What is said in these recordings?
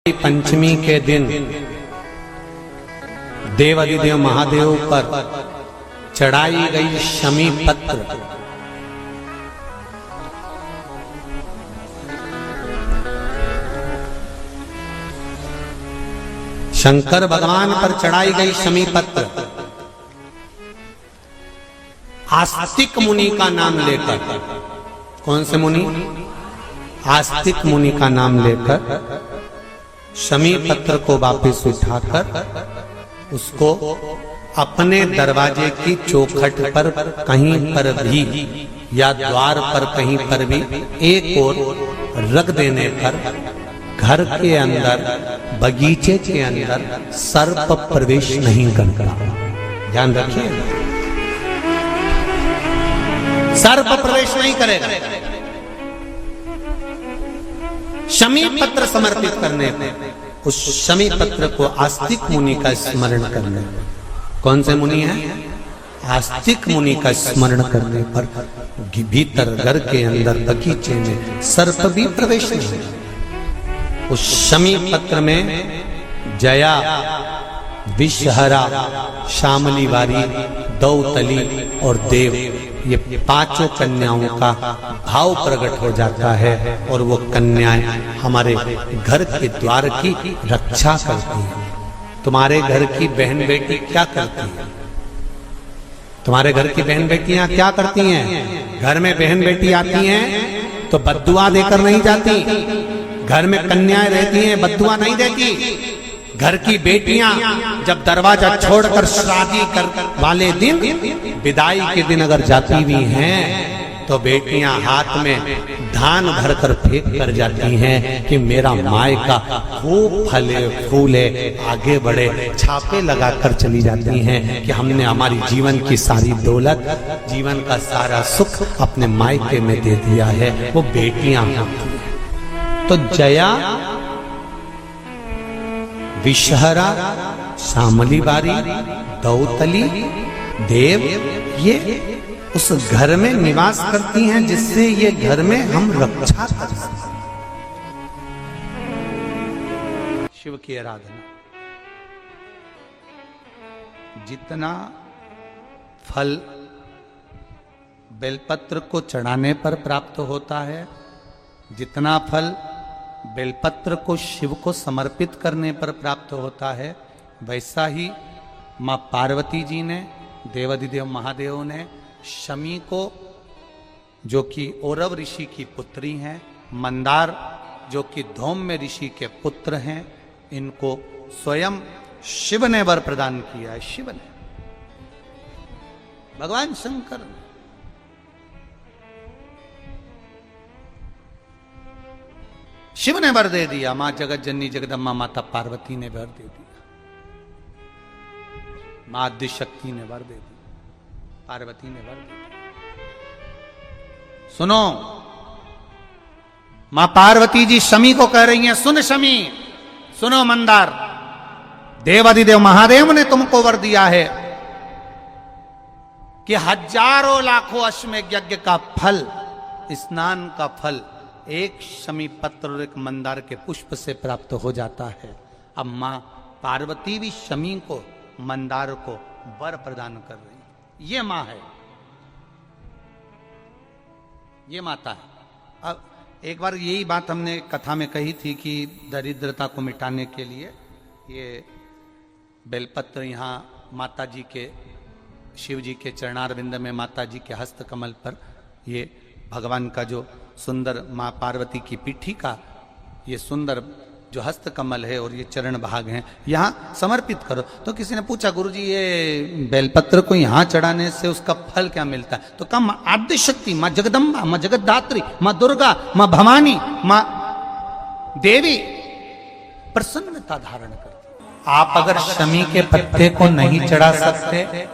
पंचमी के दिन देवाधिदेव महादेव पर चढ़ाई गई शमी पत्र शंकर भगवान पर चढ़ाई गई शमी पत्र आस्तिक मुनि का नाम लेकर, कौन से मुनि? आस्तिक मुनि का नाम लेकर शमी पत्र को वापस उठाकर उसको अपने दरवाजे की चौखट पर कहीं पर भी या द्वार पर कहीं पर भी एक ओर रख देने पर घर के अंदर, बगीचे के अंदर सर्प प्रवेश नहीं करता। ध्यान रखिए, सर्प प्रवेश नहीं करेगा। शमी पत्र समर्पित करने पर, उस शमी पत्र को आस्तिक मुनि का स्मरण करने पर, कौन से मुनि है? आस्तिक मुनि का स्मरण करने पर भीतर घर के अंदर बगीचे में सर्प भी प्रवेश नहीं। उस शमी पत्र में जया, विषहरा, शामली वारी, दौतली और देव, ये पांचों कन्याओं का भाव प्रकट हो जाता है और वो कन्याएं हमारे घर के द्वार की रक्षा करती हैं। तुम्हारे घर की बहन बेटी क्या करती है? तुम्हारे घर की बहन बेटियां क्या करती हैं? घर में बहन बेटी आती हैं तो बद्दुआ देकर नहीं जाती। घर में कन्याएं रहती हैं, बद्दुआ नहीं देती। घर की बेटियां जब दरवाजा छोड़कर शादी कर वाले दिन, विदाई के दिन अगर जाती भी हैं तो बेटियां हाथ में धान भरकर फेंक कर जाती हैं कि मेरा मायका खूब फले फूले, आगे बढ़े। छापे लगाकर चली जाती हैं कि हमने हमारी जीवन की सारी दौलत, जीवन का सारा सुख अपने मायके में दे दिया है। वो बेटियां तो जया, विषहरा, शामली बारी, दौतली, देव, ये उस घर में निवास करती हैं जिससे ये घर में हम रक्षा कर सकें। शिव की आराधना, जितना फल बेलपत्र को चढ़ाने पर प्राप्त होता है, जितना फल बेलपत्र को शिव को समर्पित करने पर प्राप्त होता है, वैसा ही मां पार्वती जी ने, देवाधिदेव महादेव ने शमी को, जो कि औरव ऋषि की पुत्री हैं, मंदार जो कि धौम्य ऋषि के पुत्र हैं, इनको स्वयं शिव ने वर प्रदान किया है। शिव ने, भगवान शंकर ने। शिव ने वर दे दिया, मां जगत जननी जगदम्बा माता पार्वती ने वर दे दिया, मां आदि शक्ति ने वर दे दिया, पार्वती ने वर दे दिया। सुनो, मां पार्वती जी शमी को कह रही हैं, सुन शमी, सुनो मंदार, देवाधिदेव महादेव ने तुमको वर दिया है कि हजारों लाखों अश्वमेध यज्ञ का फल, स्नान का फल एक शमी पत्र और एक मंदार के पुष्प से प्राप्त हो जाता है। अब मां पार्वती भी शमी को, मंदार को वर प्रदान कर रही। ये मां है, ये माता है। अब एक बार यही बात हमने कथा में कही थी कि दरिद्रता को मिटाने के लिए ये बेलपत्र यहाँ माता जी के, शिव जी के चरणारविंद में, माता जी के हस्त कमल पर ये भगवान का जो सुंदर, मां पार्वती की पीठी का ये सुंदर जो हस्त कमल है और ये चरण भाग हैं, यहाँ समर्पित करो। तो किसी ने पूछा, गुरुजी ये बेलपत्र को यहाँ चढ़ाने से उसका फल क्या मिलता है? तो कहा, मां आद्य शक्ति, मां जगदम्बा, मां जगतधात्री, मां दुर्गा, मां भवानी, मां देवी प्रसन्नता धारण करती। आप अगर शमी के पत्ते को नहीं चढ़ा सकते,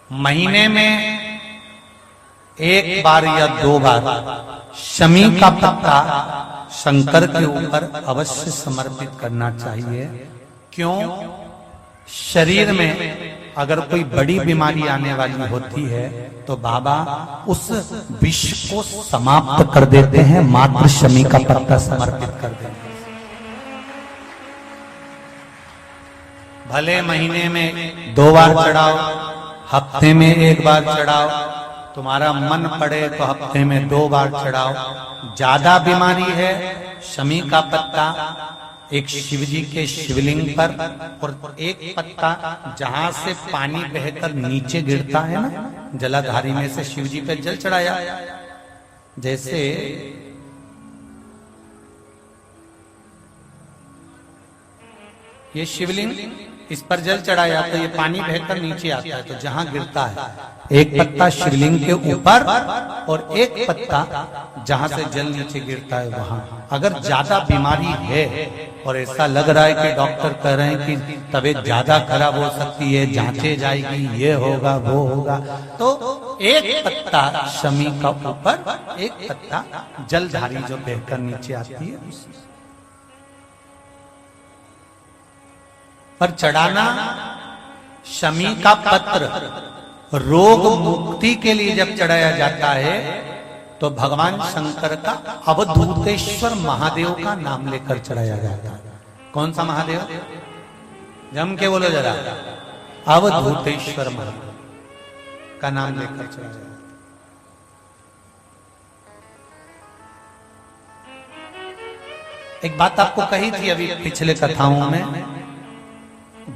महीने में एक बार या दो बार शमी का पत्ता शंकर के ऊपर अवश्य समर्पित करना चाहिए। क्यों? शरीर में अगर कोई बड़ी बीमारी आने वाली होती है तो बाबा उस विष को समाप्त कर देते हैं, मात्र शमी का पत्ता समर्पित कर देते हैं। भले महीने में 2 बार चढ़ाओ, हफ्ते में 1 बार चढ़ाओ, तुम्हारा मन पड़े तो हफ्ते में 2 बार चढ़ाओ। ज्यादा बीमारी है, शमी का पत्ता एक शिवजी के शिवलिंग पर और एक पत्ता जहां से पानी बहकर नीचे गिरता है ना, जलाधारी में से शिवजी पे जल चढ़ाया। जैसे ये शिवलिंग, इस पर जल चढ़ाया तो ये पानी बहकर नीचे आता है, तो जहां गिरता है एक पत्ता शिवलिंग के ऊपर और एक पत्ता जहां से जल नीचे गिरता है वहां। अगर ज्यादा बीमारी है और ऐसा लग रहा है कि डॉक्टर कह रहे हैं कि तबीयत ज्यादा खराब हो सकती है, जांचे जाएगी, ये होगा वो होगा, तो एक पत्ता शमी का ऊपर, एक पत्ता जलधारी जो बहकर नीचे आती है पर चढ़ाना। शमी का पत्र रोग मुक्ति के लिए जब चढ़ाया जाता है तो भगवान शंकर का अवधूतेश्वर महादेव का नाम लेकर चढ़ाया जाता है। कौन सा महादेव? जम के बोलो जरा। अवधूतेश्वर महादेव का नाम लेकर चढ़ाया जाता है। एक बात आपको कही थी अभी पिछले कथाओं में,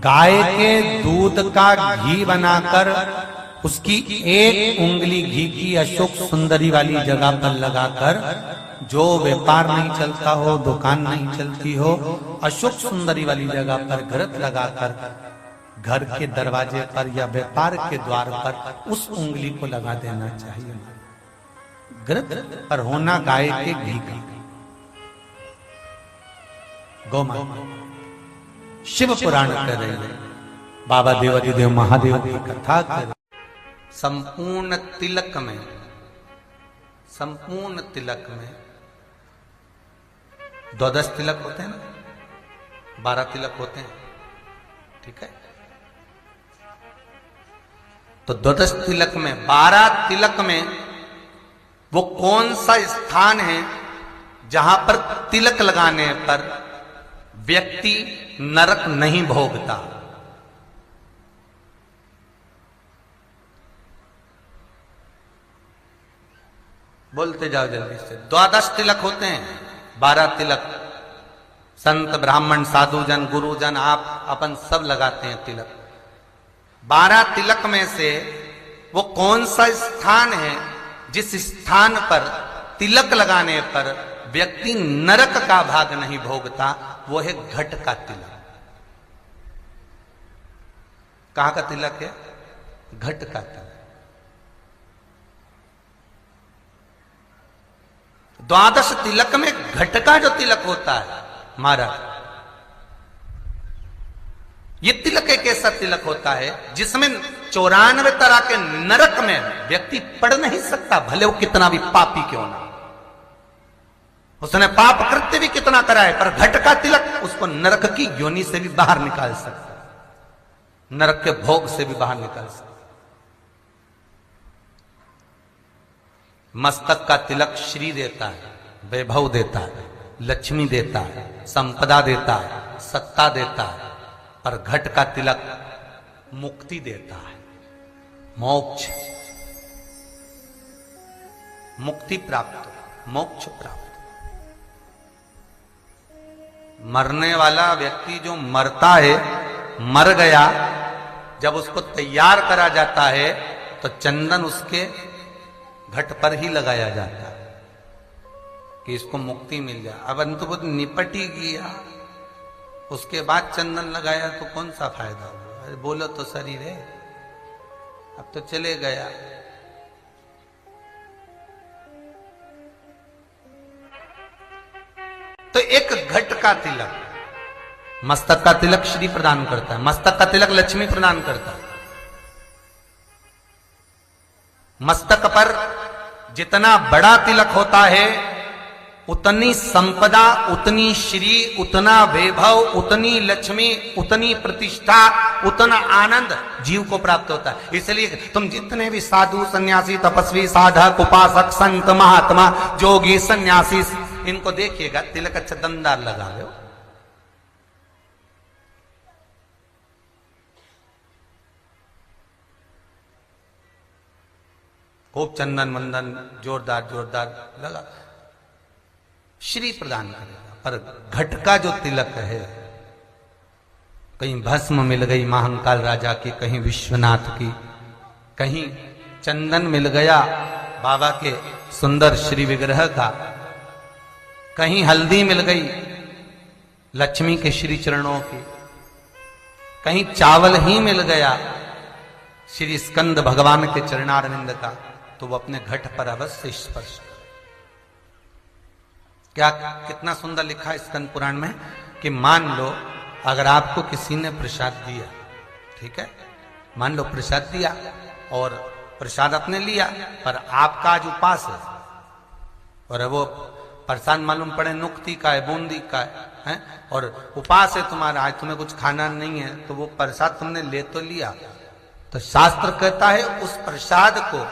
गाय के दूध का घी बनाकर उसकी 1 उंगली घी की अशोक सुंदरी वाली जगह पर लगाकर, जो व्यापार नहीं चलता हो, दुकान नहीं चलती हो, अशोक सुंदरी वाली जगह पर घृत लगाकर घर के दरवाजे पर या व्यापार के द्वार पर उस उंगली को लगा देना चाहिए। घृत पर होना गाय के घी का। गौ माता शिव पुराण कर रहे हैं, बाबा देवाधिदेव महादेव की कथा कर रहे। संपूर्ण तिलक में, संपूर्ण तिलक में 12 तिलक होते हैं ना, 12 तिलक होते हैं, ठीक है। तो 12 तिलक में 12 तिलक में वो कौन सा स्थान है जहां पर तिलक लगाने पर व्यक्ति नरक नहीं भोगता? बोलते जाओ जल्दी से। 12 तिलक होते हैं, 12 तिलक संत ब्राह्मण साधुजन गुरुजन आप अपन सब लगाते हैं तिलक। 12 तिलक में से वो कौन सा स्थान है जिस स्थान पर तिलक लगाने पर व्यक्ति नरक का भाग नहीं भोगता? वो है घट का तिलक। कहां का तिलक है? घट का तिलक। 12 तिलक में घट का जो तिलक होता है महाराज, ये तिलक एक ऐसा तिलक होता है जिसमें 94 तरह के नरक में व्यक्ति पड़ नहीं सकता, भले वो कितना भी पापी क्यों ना, उसने पाप कृत्य भी कितना करा है, पर घट का तिलक उसको नरक की योनि से भी बाहर निकाल सकता, नरक के भोग से भी बाहर निकाल सकता। मस्तक का तिलक श्री देता है, वैभव देता है, लक्ष्मी देता है, संपदा देता है, सत्ता देता है, पर घट का तिलक मुक्ति देता है, मोक्ष, मुक्ति प्राप्त, मोक्ष प्राप्त। मरने वाला व्यक्ति जो मरता है, मर गया, जब उसको तैयार करा जाता है तो चंदन उसके घट पर ही लगाया जाता है कि इसको मुक्ति मिल जाए। अब अंतुबुद्ध निपट ही गया, उसके बाद चंदन लगाया तो कौन सा फायदा हुआ? अरे बोलो तो शरीर है, अब तो चले गया। तो एक घट का तिलक, मस्तक का तिलक श्री प्रदान करता है, मस्तक का तिलक लक्ष्मी प्रदान करता है। मस्तक पर जितना बड़ा तिलक होता है उतनी संपदा, उतनी श्री, उतना वैभव, उतनी लक्ष्मी, उतनी प्रतिष्ठा, उतना आनंद जीव को प्राप्त होता है। इसलिए तुम जितने भी साधु सन्यासी तपस्वी साधक उपासक संत महात्मा जोगी सन्यासी इनको देखिएगा, तिलक अच्छा दमदार लगा लो, खूब चंदन वंदन जोरदार जोरदार लगा, श्री प्रदान करेगा, पर घट का जो तिलक है, कहीं भस्म मिल गई महाकाल राजा की, कहीं विश्वनाथ की, कहीं चंदन मिल गया बाबा के सुंदर श्री विग्रह का, कहीं हल्दी मिल गई लक्ष्मी के श्री चरणों की, कहीं चावल ही मिल गया श्री स्कंद भगवान के चरणारविंद का, तो वो अपने घट पर अवश्य स्पर्श करे। क्या कितना सुंदर लिखा है स्कंद पुराण में कि मान लो अगर आपको किसी ने प्रसाद दिया, ठीक है, मान लो प्रसाद दिया और प्रसाद अपने लिया, पर आपका आज उपास है और वो प्रसाद मालूम पड़े नुक्ति का है, बूंदी का है, और उपास है तुम्हारा, आज तुम्हें कुछ खाना नहीं है, तो वो प्रसाद तुमने ले तो लिया, तो शास्त्र कहता है उस प्रसाद को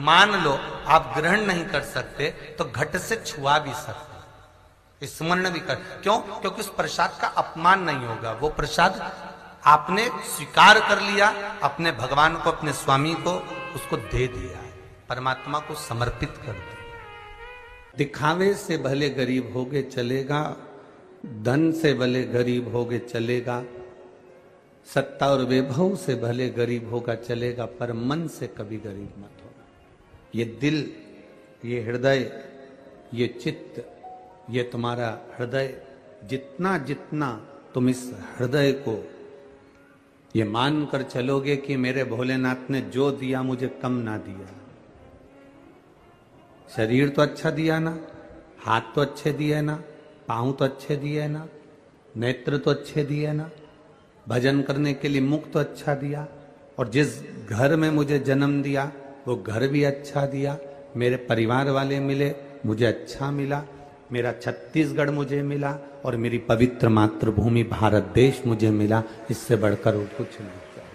मान लो आप ग्रहण नहीं कर सकते तो घट से छुआ भी सकते, स्मरण भी कर, क्यों? क्योंकि उस प्रसाद का अपमान नहीं होगा, वो प्रसाद आपने स्वीकार कर लिया, अपने भगवान को, अपने स्वामी को उसको दे दिया है, परमात्मा को समर्पित कर दिया। दिखावे से भले गरीब होगे चलेगा, धन से भले गरीब होगे चलेगा, सत्ता और वैभव से भले गरीब होगा चलेगा, पर मन से कभी गरीब मत होगा। ये दिल, ये हृदय, ये चित्त, ये तुम्हारा हृदय, जितना जितना तुम इस हृदय को ये मान कर चलोगे कि मेरे भोलेनाथ ने जो दिया मुझे कम ना दिया, शरीर तो अच्छा दिया ना, हाथ तो अच्छे दिए ना, पांव तो अच्छे दिए ना, नेत्र तो अच्छे दिए ना, भजन करने के लिए मुख तो अच्छा दिया, और जिस घर में मुझे जन्म दिया वो घर भी अच्छा दिया, मेरे परिवार वाले मिले मुझे अच्छा मिला, मेरा छत्तीसगढ़ मुझे मिला और मेरी पवित्र मातृभूमि भारत देश मुझे मिला, इससे बढ़कर वो कुछ नहीं चाहिए।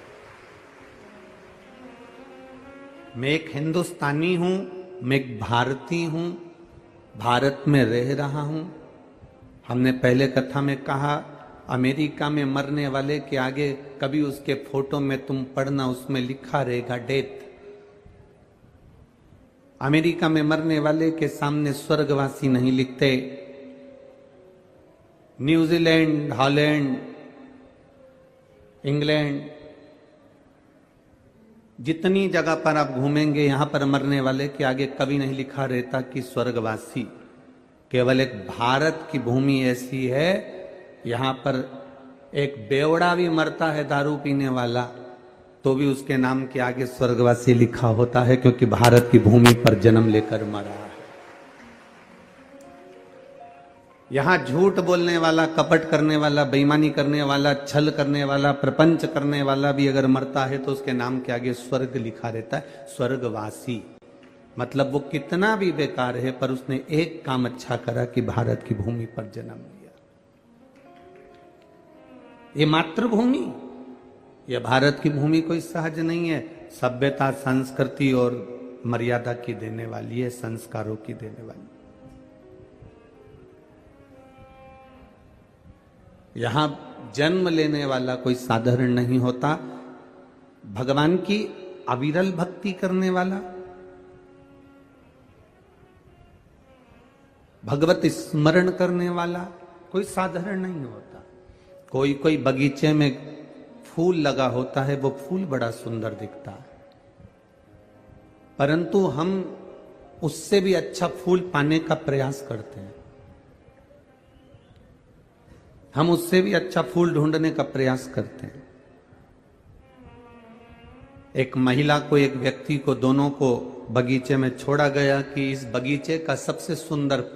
मैं एक हिंदुस्तानी हूं, मैं एक भारतीय हूं, भारत में रह रहा हूं। हमने पहले कथा में कहा अमेरिका में मरने वाले के आगे कभी उसके फोटो में तुम पढ़ना, उसमें लिखा रहेगा डेथ। अमेरिका में मरने वाले के सामने स्वर्गवासी नहीं लिखते। न्यूजीलैंड, हॉलैंड, इंग्लैंड, जितनी जगह पर आप घूमेंगे यहां पर मरने वाले के आगे कभी नहीं लिखा रहता कि स्वर्गवासी। केवल एक भारत की भूमि ऐसी है, यहां पर एक बेवड़ा भी मरता है दारू पीने वाला तो भी उसके नाम के आगे स्वर्गवासी लिखा होता है, क्योंकि भारत की भूमि पर जन्म लेकर मरा है। यहां झूठ बोलने वाला, कपट करने वाला, बेईमानी करने वाला, छल करने वाला, प्रपंच करने वाला भी अगर मरता है तो उसके नाम के आगे स्वर्ग लिखा रहता है, स्वर्गवासी। मतलब वो कितना भी बेकार है पर उसने एक काम अच्छा करा कि भारत की भूमि पर जन्म लिया। ये मातृभूमि, यह भारत की भूमि कोई सहज नहीं है, सभ्यता, संस्कृति और मर्यादा की देने वाली है, संस्कारों की देने वाली। यहां जन्म लेने वाला कोई साधारण नहीं होता, भगवान की अविरल भक्ति करने वाला, भगवत स्मरण करने वाला कोई साधारण नहीं होता। कोई कोई बगीचे में फूल लगा होता है, वो फूल बड़ा सुंदर दिखता है, परंतु हम उससे भी अच्छा फूल पाने का प्रयास करते हैं, हम उससे भी अच्छा फूल ढूंढने का प्रयास करते हैं। एक महिला को, एक व्यक्ति को, दोनों को बगीचे में छोड़ा गया कि इस बगीचे का सबसे सुंदर